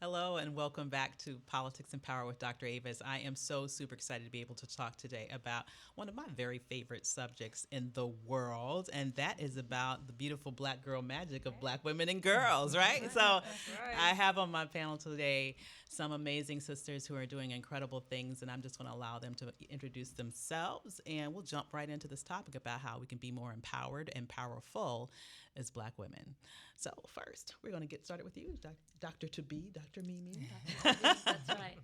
Hello and welcome back to Politics and Power with Dr. Avis. I am so super excited to be able to talk today about one of my very favorite subjects in the world, and that is about the beautiful black girl magic of black women and girls, right? So That's right. I have on my panel today some amazing sisters who are doing incredible things, and I'm just going to allow them to introduce themselves, and we'll jump right into this topic about how we can be more empowered and powerful as black women. So first, we're going to get started with you, Dr. To Be, Dr. Mimi. That's right.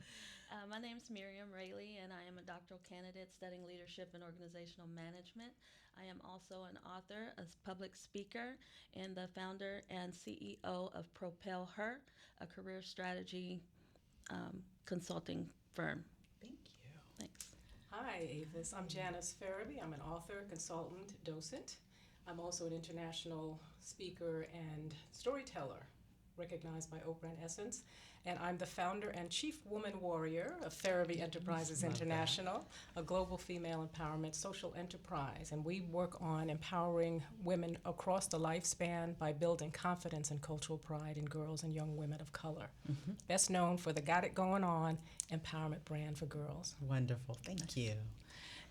My name is Miriam Rayleigh, and I am a doctoral candidate studying leadership and organizational management. I am also an author, a public speaker, and the founder and CEO of Propel Her, a career strategy consulting firm. Thank you. Thanks. Hi, Avis. I'm Janice Farabee. I'm an author, consultant, docent. I'm also an international speaker and storyteller, recognized by Oprah and Essence. And I'm the founder and chief woman warrior of Farabee Enterprises Love that. International, a global female empowerment social enterprise. And we work on empowering women across the lifespan by building confidence and cultural pride in girls and young women of color. Best known for the Got It Going On empowerment brand for girls. Wonderful. Thank you.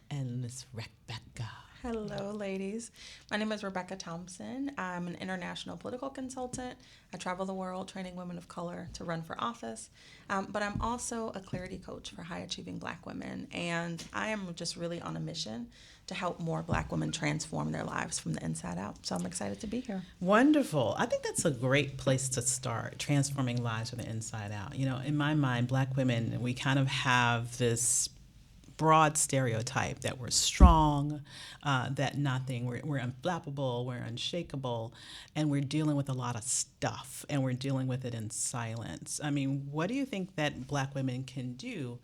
And Miss Rebecca. Hello, ladies. My name is Rebecca Thompson. I'm an international political consultant. I travel the world training women of color to run for office. But I'm also a clarity coach for high achieving black women. And I am just really on a mission to help more black women transform their lives from the inside out. So I'm excited to be here. Wonderful. I think that's a great place to start, transforming lives from the inside out. You know, in my mind, black women, we kind of have this broad stereotype that we're strong, that we're unflappable, we're unshakable, and we're dealing with a lot of stuff, and we're dealing with it in silence. I mean, what do you think that black women can do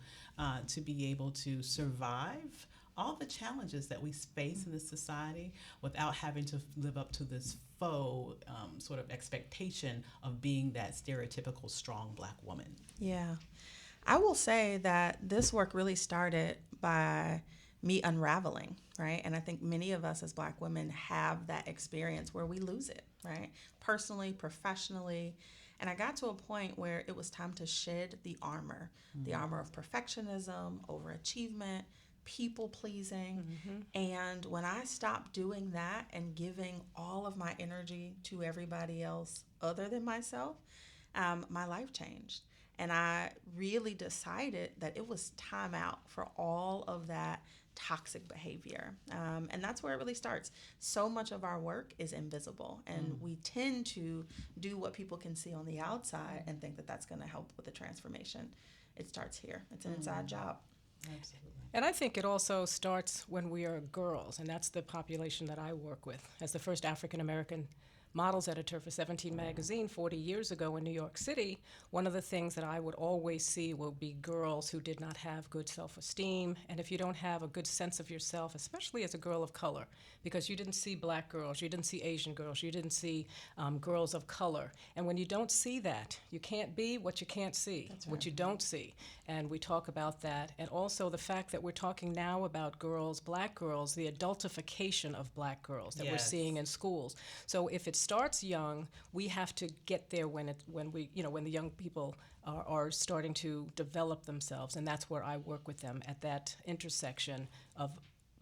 to be able to survive all the challenges that we face in this society without having to live up to this faux sort of expectation of being that stereotypical strong black woman? Yeah. I will say that this work really started by me unraveling, right? And I think many of us as black women have that experience where we lose it, right? Personally, professionally. And I got to a point where it was time to shed the armor of perfectionism, overachievement, people pleasing. And when I stopped doing that and giving all of my energy to everybody else other than myself, my life changed. And I really decided that it was time out for all of that toxic behavior. And that's where it really starts. So much of our work is invisible, and we tend to do what people can see on the outside and think that that's going to help with the transformation. It starts here, it's an inside job. Absolutely. And I think it also starts when we are girls, and that's the population that I work with. As the first African American models editor for 17 magazine 40 years ago in New York City, one of the things that I would always see will be girls who did not have good self-esteem. And if you don't have a good sense of yourself, especially as a girl of color, because you didn't see black girls, you didn't see Asian girls, you didn't see girls of color. And when you don't see that, you can't be what you can't see, what you don't see. And we talk about that. And also the fact that we're talking now about girls, black girls, the adultification of black girls that we're Yes. seeing in schools. So if it starts young, we have to get there when the young people are starting to develop themselves, and that's where I work with them at that intersection of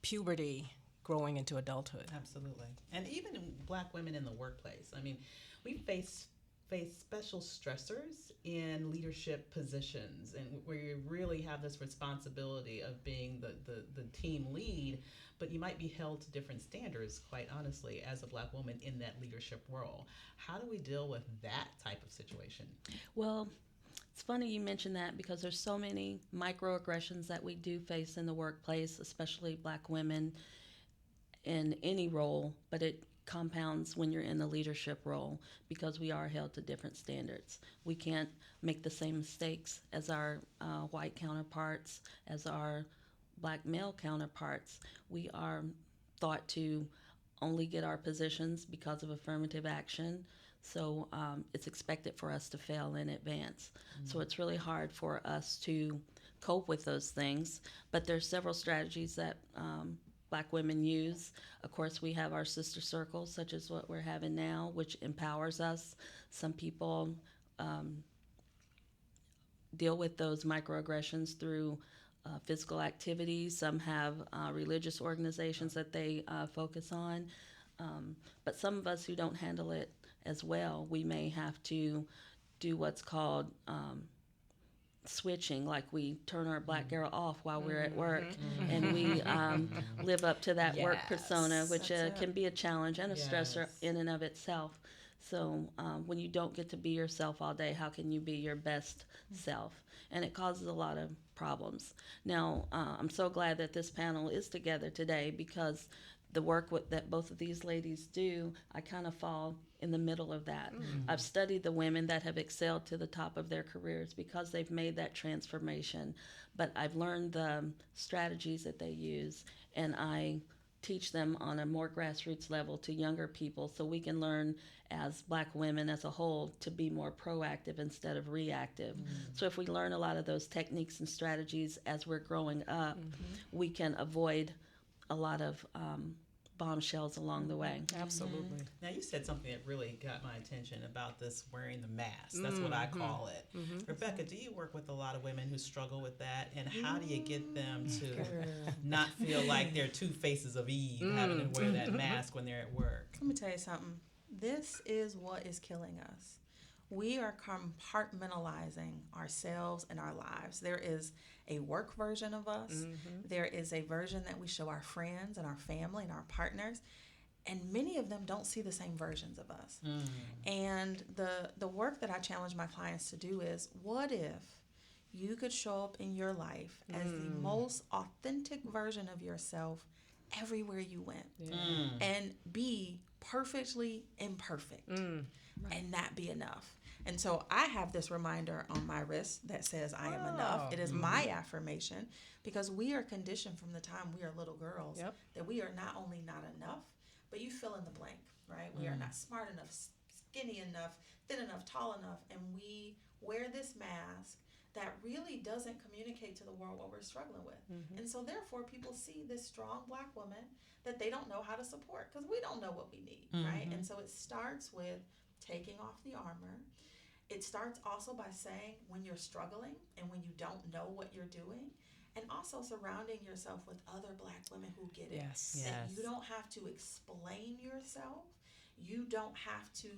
puberty growing into adulthood. Absolutely. And even black women in the workplace. I mean, we face special stressors in leadership positions, and where you really have this responsibility of being the team lead, but you might be held to different standards, quite honestly, as a black woman in that leadership role. How do we deal with that type of situation? Well, it's funny you mentioned that because there's so many microaggressions that we do face in the workplace, especially black women in any role, but it compounds when you're in the leadership role because we are held to different standards. We can't make the same mistakes as our white counterparts, as our black male counterparts. We are thought to only get our positions because of affirmative action. So it's expected for us to fail in advance. So it's really hard for us to cope with those things. But there's several strategies that black women use. Of course, we have our sister circles, such as what we're having now, which empowers us. Some people deal with those microaggressions through physical activities. Some have religious organizations that they focus on. But some of us who don't handle it as well, we may have to do what's called switching, like we turn our black girl off while we're at work, and we live up to that work persona, which can be a challenge and a stressor in and of itself. So when you don't get to be yourself all day, how can you be your best self? And it causes a lot of problems. Now, I'm so glad that this panel is together today, because the work that both of these ladies do, I kind of fall in the middle of that. I've studied the women that have excelled to the top of their careers because they've made that transformation. But I've learned the strategies that they use, and I teach them on a more grassroots level to younger people, so we can learn as Black women as a whole to be more proactive instead of reactive. So if we learn a lot of those techniques and strategies as we're growing up, we can avoid a lot of bombshells along the way. Absolutely. Now, you said something that really got my attention about this wearing the mask. That's what I call it. Rebecca, do you work with a lot of women who struggle with that? And how do you get them to not feel like they're two faces of Eve having to wear that mask when they're at work? Let me tell you something. This is what is killing us. We are compartmentalizing ourselves and our lives. There is a work version of us. There is a version that we show our friends and our family and our partners. And many of them don't see the same versions of us. And the work that I challenge my clients to do is, what if you could show up in your life as the most authentic version of yourself everywhere you went, and be perfectly imperfect, and that be enough? And so I have this reminder on my wrist that says I am enough. It is my affirmation, because we are conditioned from the time we are little girls that we are not only not enough, but you fill in the blank, right? We are not smart enough, skinny enough, thin enough, tall enough, and we wear this mask that really doesn't communicate to the world what we're struggling with. And so therefore people see this strong Black woman that they don't know how to support, because we don't know what we need, right? And so it starts with taking off the armor. It starts also by saying when you're struggling and when you don't know what you're doing, and also surrounding yourself with other Black women who get it. That you don't have to explain yourself. You don't have to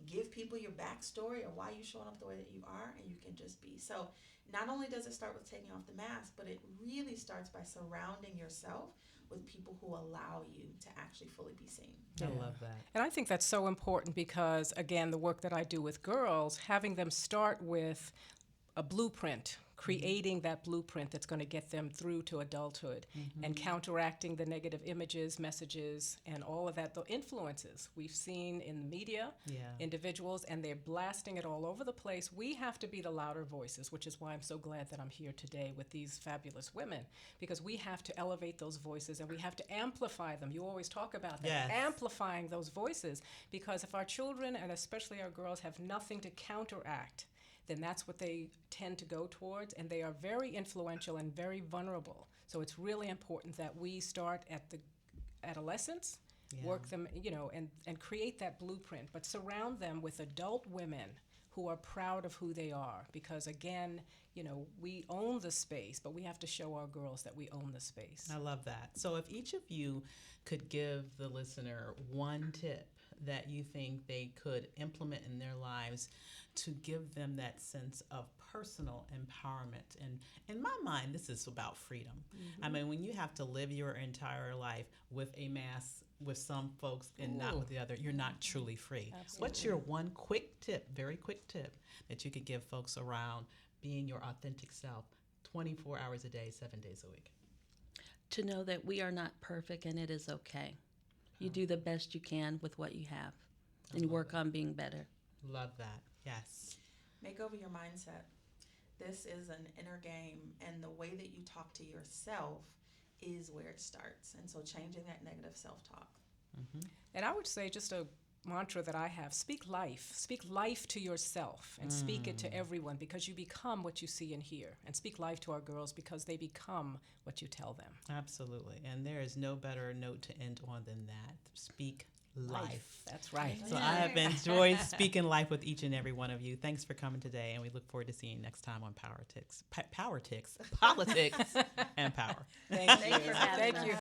give people your backstory or why you're showing up the way that you are, and you can just be. So not only does it start with taking off the mask, but it really starts by surrounding yourself with people who allow you to actually fully be seen. I love that. And I think that's so important because, again, the work that I do with girls, having them start with a blueprint, creating that blueprint that's going to get them through to adulthood, and counteracting the negative images, messages, and all of that, the influences we've seen in the media, individuals, and they're blasting it all over the place. We have to be the louder voices, which is why I'm so glad that I'm here today with these fabulous women, because we have to elevate those voices and we have to amplify them. You always talk about that, amplifying those voices, because if our children, and especially our girls, have nothing to counteract, then that's what they tend to go towards, and they are very influential and very vulnerable. So it's really important that we start at the adolescence, work them, and create that blueprint, but surround them with adult women who are proud of who they are, because again, we own the space, but we have to show our girls that we own the space. I love that. So if each of you could give the listener one tip that you think they could implement in their lives to give them that sense of personal empowerment. And in my mind, this is about freedom. I mean, when you have to live your entire life with a mask with some folks and not with the other, you're not truly free. Absolutely. What's your one quick tip, very quick tip, that you could give folks around being your authentic self 24 hours a day, 7 days a week? To know that we are not perfect and it is okay. You do the best you can with what you have, and work on being better. Love that. Yes. Make over your mindset. This is an inner game, and the way that you talk to yourself is where it starts. And so changing that negative self-talk. And I would say, just a mantra that I have, speak life to yourself, and speak it to everyone, because you become what you see and hear. And speak life to our girls because they become what you tell them. Absolutely. And there is no better note to end on than that. Speak life. That's right. So I have enjoyed speaking life with each and every one of you. Thanks for coming today, and we look forward to seeing you next time on politics, and power. Thank you. for having Thank you.